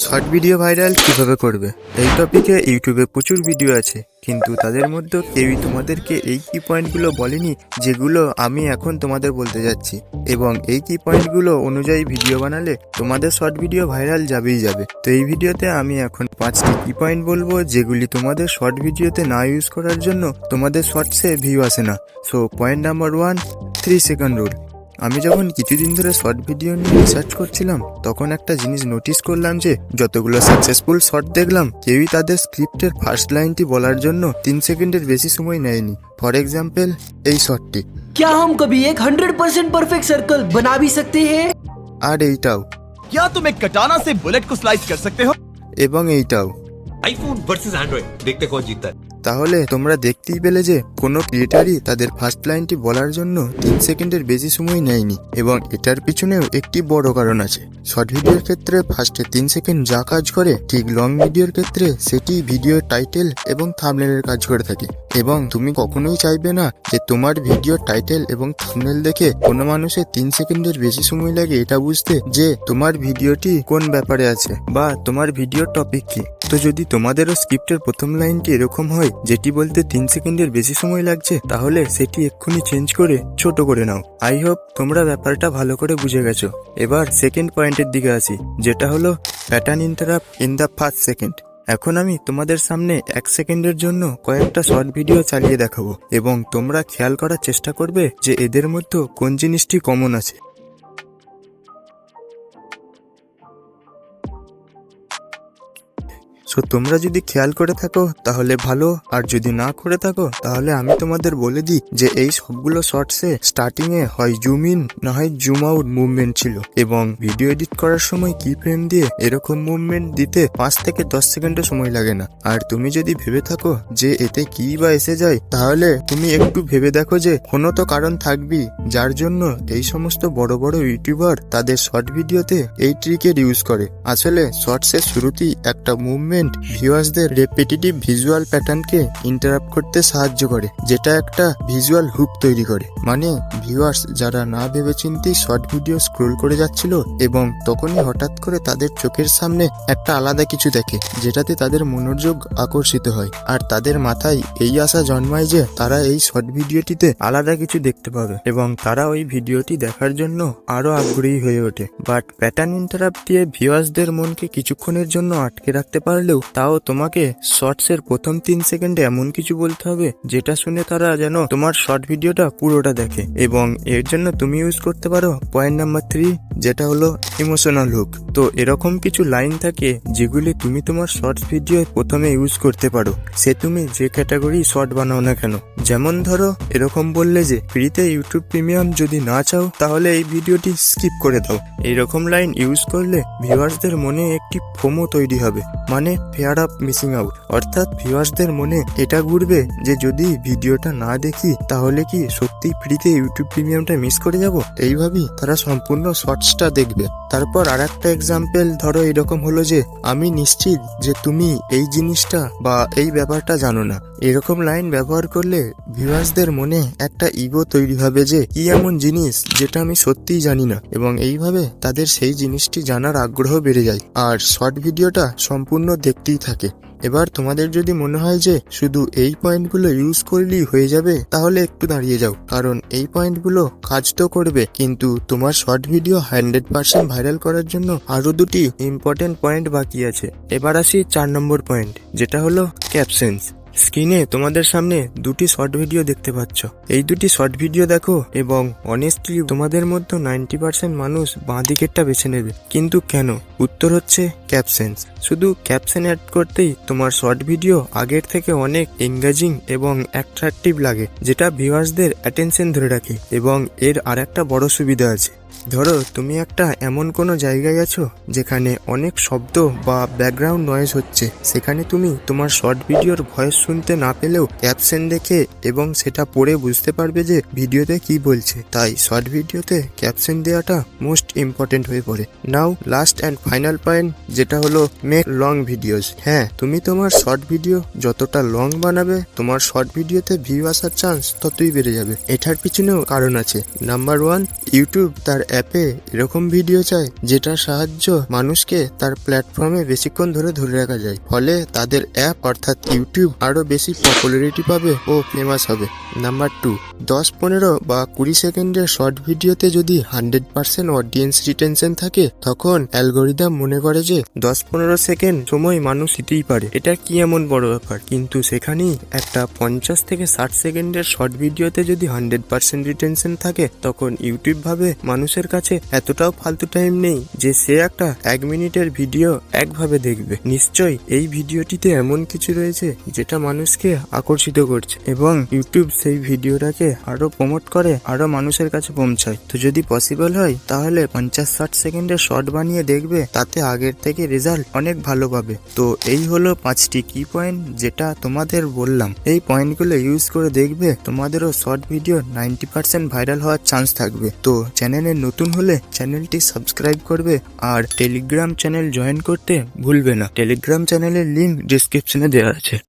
Short video viral কিভাবে করবে এই টপিকে ইউটিউবে প্রচুর ভিডিও আছে, কিন্তু তাদের মধ্যে কেউই তোমাদেরকে এই কি পয়েন্টগুলো বলেনি যেগুলো আমি এখন তোমাদের বলতে যাচ্ছি। এবং এই কি পয়েন্টগুলো অনুযায়ী ভিডিও বানালে তোমাদের শর্ট ভিডিও ভাইরাল যাবেই যাবে। তো এই ভিডিওতে আমি এখন 5টি কি পয়েন্ট বলবো যেগুলি তোমাদের শর্ট ভিডিওতে না ইউজ করার জন্য তোমাদের শর্টসে ভিউ আসে না। So point number 1, 3 second rule. আমি যখন কিছুদিন ধরে শর্ট ভিডিও নিয়ে রিসার্চ করছিলাম তখন একটা জিনিস নোটিস করলাম যে যতগুলো সাকসেসফুল শর্ট দেখলাম কেউই তাদের স্ক্রিপ্টের ফার্স্ট লাইনটি বলার জন্য 3 সেকেন্ডের বেশি সময় নেয়নি। ফর এক্সাম্পল এই শর্টটি, क्या हम कभी एक 100% परफेक्ट सर्कल बना भी सकते हैं? আর এইটাও, क्या तुम एक कटाना से बुलेट को स्लाइस कर सकते हो? এবং এইটাও। आईफोन वर्सेस एंड्रॉइड, देखते कौन जीतता है। তাহলে তোমরা দেখতেই পেলে যে কোনো ক্রিয়েটারই তাদের ফার্স্ট লাইনটি বলার জন্য 3 সেকেন্ডের বেশি সময় নেয়নি। এবং এটার পিছনেও একটি বড় কারণ আছে। শর্ট ভিডিওর ক্ষেত্রে ফার্স্টে 3 সেকেন্ড যা কাজ করে ঠিক লং ভিডিওর ক্ষেত্রে সেটি ভিডিওর টাইটেল এবং থাম্বনেলের কাজ করে থাকে। এবং তুমি কখনোই চাইবে না যে তোমার ভিডিওর টাইটেল এবং থাম্বনেল দেখে কোনো মানুষের 3 সেকেন্ডের বেশি সময় লাগে এটা বুঝতে যে তোমার ভিডিওটি কোন ব্যাপারে আছে বা তোমার ভিডিওর টপিক কি। তো যদি তোমাদেরও স্ক্রিপ্টের প্রথম লাইনটি এরকম হয় যেটি বলতে 3 সেকেন্ডের বেশি সময় লাগছে, তাহলে সেটি এক্ষুনি চেঞ্জ করে ছোট করে নাও। আই হোপ তোমরা ব্যাপারটা ভালো করে বুঝে গেছো। এবার সেকেন্ড পয়েন্টের দিকে আসি, যেটা হলো pattern interrupt in the first second. এখন আমি তোমাদের সামনে 1 সেকেন্ডের জন্য কয়েকটা শর্ট ভিডিও চালিয়ে দেখাবো এবং তোমরা খেয়াল করার চেষ্টা করবে যে এদের মধ্যে কোন জিনিসটি কমন আছে। সো তোমরা যদি খেয়াল করে থাকো তাহলে ভালো, আর যদি না করে থাকো তাহলে আমি তোমাদের বলে দিই যে এই সবগুলো শর্টসে স্টার্টিং এ হয় জুম ইন না হয় জুম আউট মুভমেন্ট ছিল, এবং ভিডিও এডিট করার সময় কি ফ্রেম দিয়ে এরকম মুভমেন্ট দিতে 5 থেকে 10 সেকেন্ডও সময় লাগে না। আর তুমি যদি ভেবে থাকো যে এতে কি বা এসে যায়, তাহলে তুমি একটু ভেবে দেখো যে কোনো তো কারণ থাকবেই যার জন্য এই সমস্ত বড় বড় ইউটিউবার তাদের শর্ট ভিডিওতে এই ট্রিকের ইউজ করে। আসলে শর্টসের শুরুতেই একটা মুভমেন্ট ভিউয়ার্সদের রেপিটেটিভ ভিজুয়াল প্যাটার্নকে ইন্টারাপ্ট করতে সাহায্য করে, যেটা একটা ভিজুয়াল হুক তৈরি করে। মানে ভিউয়ার্স যারা না ভেবেচিন্তেই শর্ট ভিডিও স্ক্রোল করে যাচ্ছিল এবং তখনই হঠাৎ করে তাদের চোখের সামনে একটা আলাদা কিছু দেখে যেটাতে তাদের মনোযোগ আকর্ষিত হয়, আর তাদের মাথায় এই আশা জন্মায় যে তারা এই শর্ট ভিডিওটিতে আলাদা কিছু দেখতে পাবে এবং তারা ওই ভিডিওটি দেখার জন্য আরো আগ্রহী হয়ে ওঠে। বাট প্যাটার্ন ইন্টারাপ্ট দিয়ে ভিউয়ার্সদের মনকে কিছুক্ষণের জন্য আটকে রাখতে পারলেও তাও তোমাকে শর্টসের প্রথম 3 সেকেন্ডে এমন কিছু বলতে হবে যেটা শুনে তারা যেন তোমার শর্ট ভিডিওটা পুরোটা দেখে। এবং এর জন্য তুমি ইউজ করতে পারো পয়েন্ট নাম্বার 3, যেটা হলো ইমোশনাল হুক। তো এরকম কিছু লাইন থাকে যেগুলি তুমি তোমার শর্টস ভিডিও প্রথমে ইউজ করতে পারো, সে তুমি যে ক্যাটাগরি শর্ট বানাও না কেন। যেমন ধরো এরকম বললে যে ফ্রিতে ইউটিউব প্রিমিয়াম যদি না চাও তাহলে এই ভিডিওটি স্কিপ করে দাও। এইরকম লাইন ইউজ করলে ভিউয়ার্সদের মনে একটি ফোমো তৈরি হবে, মানে ফেয়ার অফ মিসিং আউট। অর্থাৎ ভিউয়ার্সদের মনে এটা ঘুরবে যে যদি ভিডিওটা না দেখি তাহলে কি সত্যি ফ্রিতে ইউটিউব প্রিমিয়ামটা মিস করে যাব। এইভাবেই তারা সম্পূর্ণ শর্টসটা দেখবে। তারপর আর একটা এক্সাম্পল ধরো এরকম হলো যে আমি নিশ্চিত যে তুমি এই জিনিসটা বা এই ব্যাপারটা জানো না। এরকম লাইন ব্যবহার করলে ভিউয়ার্সদের মনে একটা ইগো তৈরি হবে যে কি এমন জিনিস যেটা আমি সত্যিই জানি না, এবং এইভাবে তাদের সেই জিনিসটি জানার আগ্রহ বেড়ে যায় আর শর্ট ভিডিওটা সম্পূর্ণ দেখতেই থাকে। এবার তোমাদের যদি মনে হয় যে শুধু এই পয়েন্টগুলো ইউজ করলেই হয়ে যাবে, তাহলে একটু দাঁড়িয়ে যাও, কারণ এই পয়েন্টগুলো কাজ তো করবে, কিন্তু তোমার শর্ট ভিডিও 100% ভাইরাল করার জন্য আরো দুটি ইম্পর্টেন্ট পয়েন্ট বাকি আছে। এবার আসি 4 নম্বর পয়েন্ট, যেটা হলো ক্যাপশনস। স্ক্রিনে তোমাদের সামনে দুটি শর্ট ভিডিও দেখতে পাচ্ছ। এই দুটি শর্ট ভিডিও দেখো এবং অনেস্টলি তোমাদের মধ্যে 90% মানুষ বাঁ দিকেরটা বেছে নেবে। কিন্তু কেন? উত্তর হচ্ছে ক্যাপশনস। শুধু ক্যাপশন অ্যাড করতেই তোমার শর্ট ভিডিও আগের থেকে অনেক এঙ্গেজিং এবং অ্যাট্রাকটিভ লাগে, যেটা ভিউয়ার্সদের অ্যাটেনশন ধরে রাখে। এবং এর আর একটা বড় সুবিধা আছে। ধরো তুমি একটা এমন কোনো জায়গায় আছো যেখানে অনেক শব্দ বা ব্যাকগ্রাউন্ড নয়েজ হচ্ছে, সেখানে তুমি তোমার শর্ট ভিডিওর ভয়েস শুনতে না পেলেও ক্যাপশন দেখে এবং সেটা পড়ে বুঝতে পারবে যে ভিডিওতে কি বলছে। তাই শর্ট ভিডিওতে ক্যাপশন দেওয়াটা মোস্ট ইম্পর্টেন্ট হয়ে পড়ে। নাও লাস্ট অ্যান্ড ফাইনাল পয়েন্ট, যেটা হলো মেক লং ভিডিওস। হ্যাঁ, তুমি তোমার শর্ট ভিডিও যতটা লং বানাবে তোমার শর্ট ভিডিওতে ভিউ আসার চান্স ততই বেড়ে যাবে। এটার পিছনেও কারণ আছে। নাম্বার 1, ইউটিউব তার অ্যাপে এরকম ভিডিও চায় যেটার সাহায্য মানুষকে তার প্ল্যাটফর্মে বেশিক্ষণ ধরে রাখা যায়, ফলে তাদের অ্যাপ অর্থাৎ ইউটিউব আরো বেশি পপুলারিটি পাবে ও ফেমাস হবে। নাম্বার 2, 10, 15 বা 20 সেকেন্ডের শর্ট ভিডিওতে যদি 100% অডিয়েন্স রিটেনশন থাকে, তখন অ্যালগোরিদম মনে করে যে 10-15 সেকেন্ড সময় মানুষ দিতেই পারে, এটা কি এমন বড় ব্যাপার। কিন্তু সেখানেই একটা 50 থেকে 60 সেকেন্ডের শর্ট ভিডিওতে যদি 100% রিটেনশন থাকে, তখন ইউটিউব ভাবে মানুষের কাছে এতটাও ফালতু টাইম নেই যে সে একটা 1 মিনিটের ভিডিও একভাবে দেখবে। নিশ্চয়ই এই ভিডিওটিতে এমন কিছু রয়েছে যেটা মানুষকে আকর্ষিত করছে এবং ইউটিউব সেই ভিডিওটাকে আরো প্রমোট করে, আরো মানুষের কাছে পৌঁছায়। তো যদি পসিবল হয় তাহলে 50-60 সেকেন্ডের শর্ট বানিয়ে দেখবে, তাতে আগের থেকে রেজাল্ট অনেক ভালো পাবে। তো এই হলো 5টি কি পয়েন্ট যেটা তোমাদের বললাম। এই পয়েন্টগুলো ইউজ করে দেখবে তোমাদেরও শর্ট ভিডিও 90% ভাইরাল হওয়ার চান্স থাকবে। তো চ্যানেলে নতুন হলে চ্যানেলটি সাবস্ক্রাইব করবে আর টেলিগ্রাম চ্যানেল জয়েন করতে ভুলবে না। টেলিগ্রাম চ্যানেলের লিংক ডিসক্রিপশনে দেওয়া আছে।